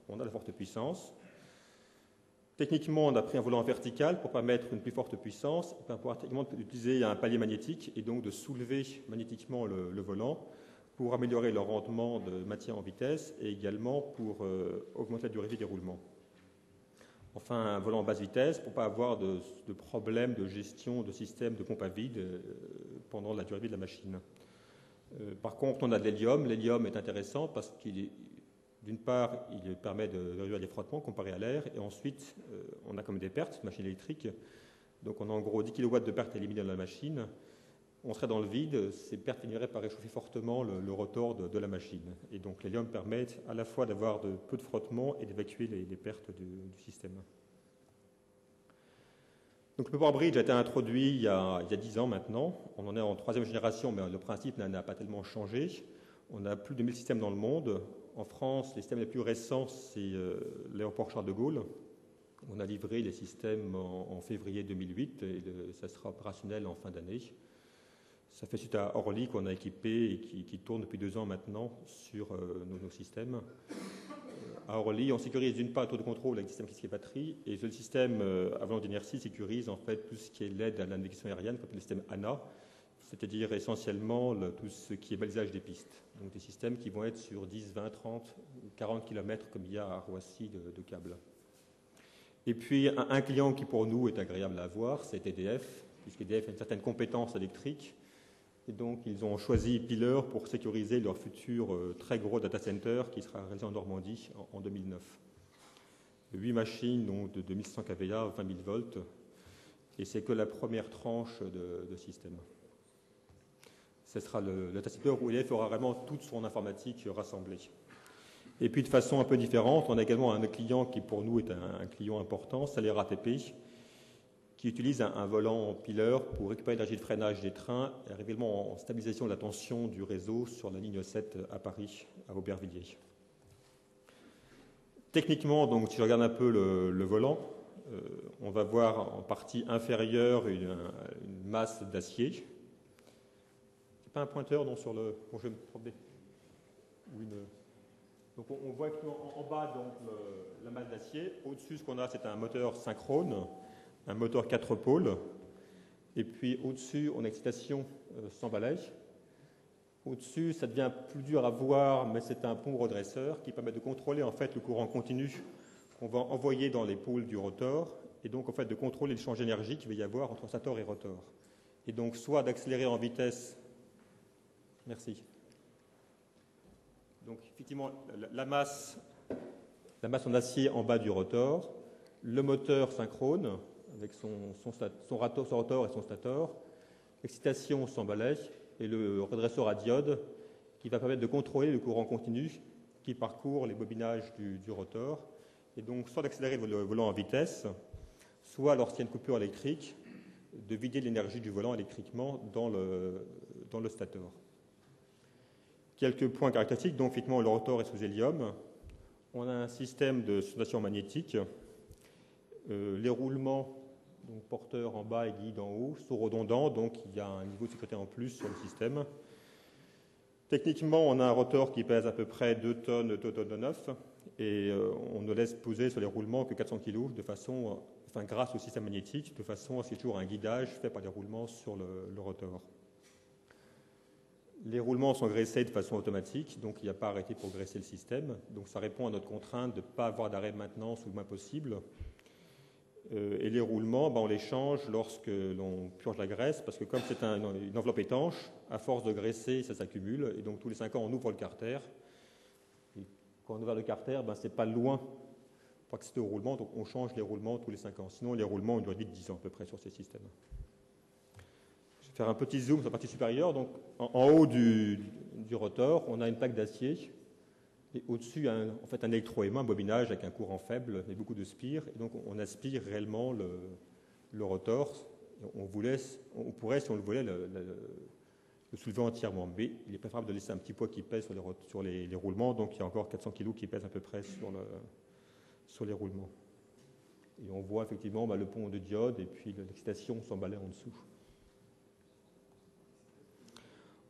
on a la forte puissance. Techniquement, on a pris un volant vertical pour permettre une plus forte puissance, pour pouvoir techniquement utiliser un palier magnétique et donc de soulever magnétiquement le volant pour améliorer le rendement de maintien en vitesse et également pour augmenter la durée de vie des roulements. Enfin, un volant en basse vitesse pour ne pas avoir de problème de gestion de système de pompe à vide pendant la durée de vie de la machine. Par contre, on a de l'hélium. L'hélium est intéressant parce d'une part, il permet de réduire les frottements comparé à l'air, et ensuite, on a comme des pertes, machine électrique. Donc, on a en gros 10 kW de pertes éliminées dans la machine. On serait dans le vide, ces pertes finiraient par réchauffer fortement le rotor de la machine. Et donc, l'hélium permet à la fois d'avoir peu de frottement et d'évacuer les pertes du système. Donc, le Power Bridge a été introduit il y a 10 ans maintenant. On en est en 3e génération, mais le principe n'a pas tellement changé. On a plus de 1000 systèmes dans le monde. En France, les systèmes les plus récents, c'est l'aéroport Charles de Gaulle. On a livré les systèmes en février 2008 et ça sera opérationnel en fin d'année. Ça fait suite à Orly qu'on a équipé et qui tourne depuis 2 ans maintenant sur nos systèmes. À Orly, on sécurise d'une part le tour de contrôle avec le système qui batterie et le système à volant d'inertie sécurise en fait tout ce qui est l'aide à la navigation aérienne, comme le système ANA, c'est-à-dire essentiellement tout ce qui est balisage des pistes. Donc des systèmes qui vont être sur 10, 20, 30, 40 km comme il y a à Roissy de câbles. Et puis un client qui pour nous est agréable à avoir, c'est EDF, puisqu'EDF a une certaine compétence électrique. Et donc ils ont choisi Piler pour sécuriser leur futur très gros data center qui sera réalisé en Normandie en 2009. 8 machines donc de 2100 kVA, 20 000 volts, et c'est que la première tranche de système. Ce sera le data center où EDF aura vraiment toute son informatique rassemblée. Et puis de façon un peu différente, on a également un client qui pour nous est un client important, c'est la RATP, qui utilise un volant Piler pour récupérer l'énergie de freinage des trains et arriver en stabilisation de la tension du réseau sur la ligne 7 à Paris, à Aubervilliers. Techniquement, donc, si je regarde un peu le volant, on va voir en partie inférieure une masse d'acier. C'est pas un pointeur, non, sur le... Bon, je vais me tromper. Donc on voit en bas donc, la masse d'acier. Au-dessus, ce qu'on a, c'est un moteur synchrone, un moteur 4 pôles. Et puis au-dessus, on a excitation sans balai. Au-dessus, ça devient plus dur à voir, mais c'est un pont redresseur qui permet de contrôler en fait le courant continu qu'on va envoyer dans les pôles du rotor, et donc en fait de contrôler l'échange d'énergie qu'il va y avoir entre stator et rotor. Et donc soit d'accélérer en vitesse. Merci. Donc effectivement, la masse en acier en bas du rotor, le moteur synchrone avec son rotor et son stator, l'excitation sans balai et le redresseur à diode qui va permettre de contrôler le courant continu qui parcourt les bobinages du rotor et donc soit d'accélérer le volant en vitesse, soit lorsqu'il y a une coupure électrique, de vider l'énergie du volant électriquement dans le stator. Quelques points caractéristiques, donc effectivement le rotor est sous hélium. On a un système de sondation magnétique. Les roulements, donc porteur en bas et guide en haut, sont redondants, donc il y a un niveau de sécurité en plus sur le système. Techniquement, on a un rotor qui pèse à peu près 2 tonnes, 2 tonnes 9, et on ne laisse poser sur les roulements que 400 kg grâce au système magnétique, de façon à ce qu'il y ait toujours un guidage fait par les roulements sur le rotor. Les roulements sont graissés de façon automatique, donc il n'y a pas à arrêter pour graisser le système. Donc ça répond à notre contrainte de ne pas avoir d'arrêt de maintenance ou le moins possible. Et les roulements, on les change lorsque l'on purge la graisse, parce que comme c'est une enveloppe étanche, à force de graisser, ça s'accumule. Et donc tous les 5 ans, on ouvre le carter. Et quand on ouvre le carter, c'est pas loin pour accéder au roulement, donc on change les roulements tous les 5 ans. Sinon, les roulements ont une durée de vie de 10 ans à peu près sur ces systèmes. Je vais faire un petit zoom sur la partie supérieure. Donc, en haut du rotor, on a une plaque d'acier. Et au-dessus, un électroaimant, un bobinage avec un courant faible et beaucoup de spire. Et donc, on aspire réellement le rotor. On pourrait, si on le voulait, le soulever entièrement. Mais il est préférable de laisser un petit poids qui pèse sur les roulements. Donc, il y a encore 400 kg qui pèsent à peu près sur les roulements. Et on voit effectivement le pont de diode et puis l'excitation s'emballer en dessous.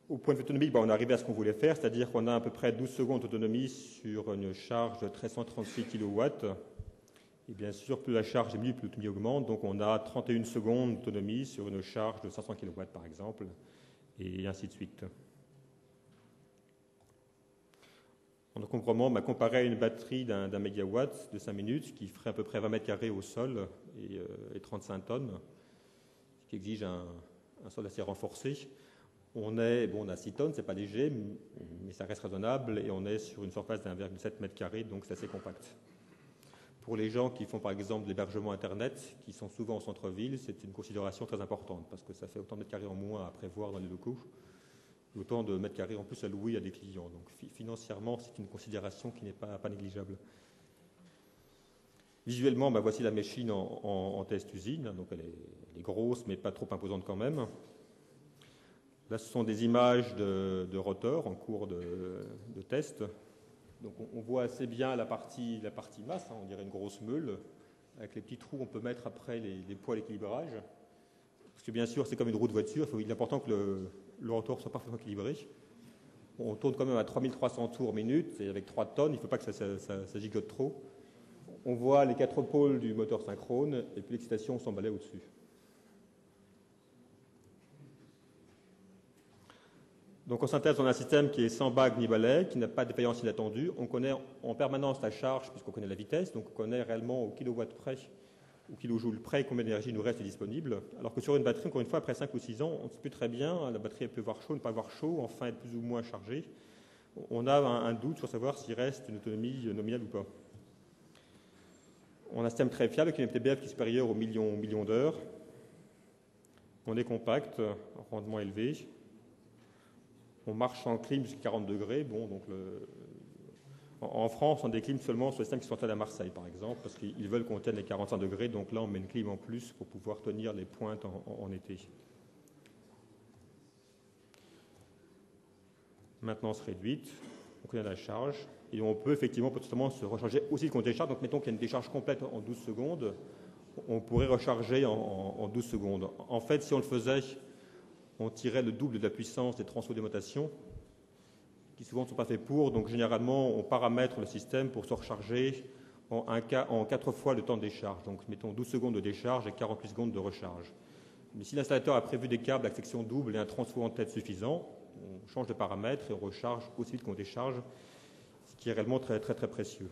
Au point de vue autonomique, on est arrivé à ce qu'on voulait faire, c'est-à-dire qu'on a à peu près 12 secondes d'autonomie sur une charge de 1336 kW. Et bien sûr, plus la charge diminue, plus l'autonomie augmente. Donc on a 31 secondes d'autonomie sur une charge de 500 kW par exemple, et ainsi de suite. Donc on comprend, comparé à une batterie d'un mégawatt de 5 minutes, qui ferait à peu près 20 mètres carrés au sol et 35 tonnes, ce qui exige un sol assez renforcé. On a 6 tonnes, c'est pas léger, mais ça reste raisonnable, et on est sur une surface d'1,7 mètre carré, donc c'est assez compact. Pour les gens qui font par exemple de l'hébergement Internet, qui sont souvent en centre-ville, c'est une considération très importante, parce que ça fait autant de mètres carrés en moins à prévoir dans les locaux, et autant de mètres carrés en plus à louer à des clients. Donc financièrement, c'est une considération qui n'est pas négligeable. Visuellement, voici la machine en test usine, donc elle est grosse, mais pas trop imposante quand même. Là, ce sont des images de rotors en cours de test. Donc, on voit assez bien la partie masse, on dirait une grosse meule. Avec les petits trous, on peut mettre après les poids d'équilibrage. Parce que bien sûr, c'est comme une roue de voiture, il est important que le rotor soit parfaitement équilibré. On tourne quand même à 3300 tours minute, et avec 3 tonnes, il ne faut pas que ça gigote trop. On voit les 4 pôles du moteur synchrone, et puis l'excitation s'emballait au-dessus. Donc en synthèse, on a un système qui est sans bague ni balai, qui n'a pas de défaillance inattendue. On connaît en permanence la charge puisqu'on connaît la vitesse, donc on connaît réellement au kilowatt près, au kilojoule près combien d'énergie nous reste disponible. Alors que sur une batterie, encore une fois, après 5 ou 6 ans, on ne sait plus très bien, la batterie elle peut avoir chaud, ne pas avoir chaud, enfin être plus ou moins chargée. On a un doute sur savoir s'il reste une autonomie nominale ou pas. On a un système très fiable avec une MTBF qui est supérieure aux millions d'heures. On est compact, rendement élevé. On marche en clim jusqu'à 40 degrés. En France, on décline seulement sur les systèmes qui sont installés à Marseille, par exemple, parce qu'ils veulent qu'on tienne les 45 degrés. Donc là, on met une clim en plus pour pouvoir tenir les pointes en été. Maintenance réduite. Donc on a la charge. Et on peut effectivement potentiellement se recharger aussi quand on décharge. Donc mettons qu'il y a une décharge complète en 12 secondes. On pourrait recharger en 12 secondes. En fait, si on le faisait, on tirait le double de la puissance des transferts d'émotation, qui souvent ne sont pas faits pour. Donc généralement, on paramètre le système pour se recharger en 4 fois le temps de décharge. Donc mettons 12 secondes de décharge et 48 secondes de recharge. Mais si l'installateur a prévu des câbles à section double et un transfo en tête suffisant, on change de paramètre et on recharge aussi vite qu'on décharge, ce qui est réellement très, très, très précieux.